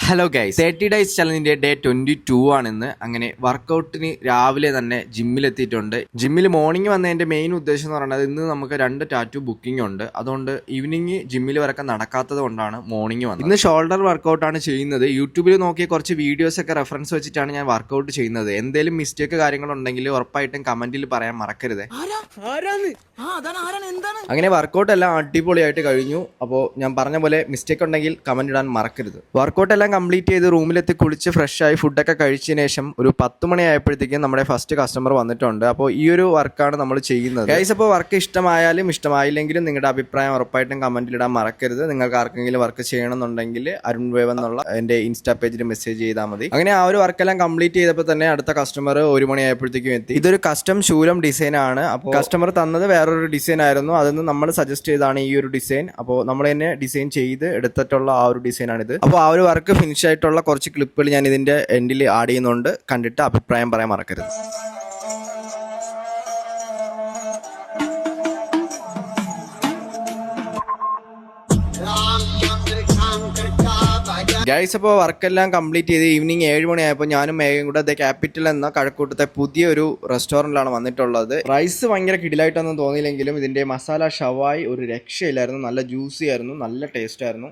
Hello guys, 30 days ചലഞ്ചിന്റെ day 22 ആണിന്ന്. അങ്ങനെ വർക്കൗട്ടിന് രാവിലെ തന്നെ ജിമ്മിലെത്തിയിട്ടുണ്ട്. ജിമ്മിൽ മോർണിംഗ് വന്നതിന്റെ മെയിൻ ഉദ്ദേശം എന്ന് പറയുന്നത് ഇന്ന് നമുക്ക് 2 ടാറ്റു ബുക്കിംഗ് ഉണ്ട്. അതുകൊണ്ട് ഈവനിങ് ജിമ്മിൽ വരൊക്കെ നടക്കാത്തത് കൊണ്ടാണ് മോർണിംഗ് വന്നത്. ഇന്ന് ഷോൾഡർ വർക്കൗട്ടാണ് ചെയ്യുന്നത്. യൂട്യൂബിൽ നോക്കിയ കുറച്ച് വീഡിയോസ് ഒക്കെ റെഫറൻസ് വെച്ചിട്ടാണ് ഞാൻ വർക്കൗട്ട് ചെയ്യുന്നത്. എന്തെങ്കിലും മിസ്റ്റേക്ക് കാര്യങ്ങളുണ്ടെങ്കിൽ ഉറപ്പായിട്ടും കമന്റിൽ പറയാൻ മറക്കരുത്. അങ്ങനെ വർക്കൗട്ട് എല്ലാം അടിപൊളിയായിട്ട് കഴിഞ്ഞു. അപ്പോൾ ഞാൻ പറഞ്ഞ പോലെ മിസ്റ്റേക്ക് ഉണ്ടെങ്കിൽ കമന്റ് ഇടാൻ മറക്കരുത്. വർക്കൗട്ട് എല്ലാം കംപ്ലീറ്റ് ചെയ്ത് റൂമിലെത്തി കുളിച്ച് ഫ്രഷായി ഫുഡൊക്കെ കഴിച്ചതിന് ശേഷം ഒരു 10 മണിയായപ്പോഴത്തേക്കും നമ്മുടെ ഫസ്റ്റ് കസ്റ്റമർ വന്നിട്ടുണ്ട്. അപ്പോൾ ഈ ഒരു വർക്കാണ് നമ്മൾ ചെയ്യുന്നത്. ഗൈസ്, അപ്പോൾ വർക്ക് ഇഷ്ടമായാലും ഇഷ്ടമായില്ലെങ്കിലും നിങ്ങളുടെ അഭിപ്രായം ഉറപ്പായിട്ടും കമന്റിലിടാൻ മറക്കരുത്. നിങ്ങൾക്ക് ആർക്കെങ്കിലും വർക്ക് ചെയ്യണമെന്നുണ്ടെങ്കിൽ അരുൺ വേവ് എന്നുള്ള എൻ്റെ ഇൻസ്റ്റാ പേജിൽ മെസ്സേജ് ചെയ്താൽ മതി. അങ്ങനെ ആ ഒരു വർക്കെല്ലാം കംപ്ലീറ്റ് ചെയ്തപ്പോൾ തന്നെ അടുത്ത കസ്റ്റമർ 1 മണിയായപ്പോഴത്തേക്കും എത്തി. ഇതൊരു കസ്റ്റം ശൂലം ഡിസൈൻ ആണ്. അപ്പോൾ കസ്റ്റമർ തന്നത് വേറൊരു ഡിസൈൻ ആയിരുന്നു. അതൊന്ന് നമ്മൾ സജസ്റ്റ് ചെയ്താണ് ഈ ഒരു ഡിസൈൻ. അപ്പോൾ നമ്മൾ തന്നെ ഡിസൈൻ ചെയ്ത് എടുത്തിട്ടുള്ള ആ ഒരു ഡിസൈൻ ആണിത്. അപ്പോൾ ആ ഒരു വർക്ക് ഫിനിഷ് ആയിട്ടുള്ള കുറച്ച് ക്ലിപ്പുകൾ ഞാൻ ഇതിന്റെ എൻഡിൽ ആഡ് ചെയ്യുന്നുണ്ട്. കണ്ടിട്ട് അഭിപ്രായം പറയാൻ മറക്കരുത്. ഗൈസ്, അപ്പോൾ വർക്കെല്ലാം കംപ്ലീറ്റ് ചെയ്ത് ഈവനിങ് 7 മണിയായപ്പോൾ ഞാനും മേഘയും കൂടെ ദ ക്യാപിറ്റൽ എന്ന കഴക്കൂട്ടത്തെ പുതിയൊരു റെസ്റ്റോറൻറ്റിലാണ് വന്നിട്ടുള്ളത്. റൈസ് ഭയങ്കര കിടിലായിട്ടൊന്നും തോന്നിയില്ലെങ്കിലും ഇതിൻ്റെ മസാല ഷവായി ഒരു രക്ഷയില്ലായിരുന്നു. നല്ല ജ്യൂസി ആയിരുന്നു, നല്ല ടേസ്റ്റ് ആയിരുന്നു.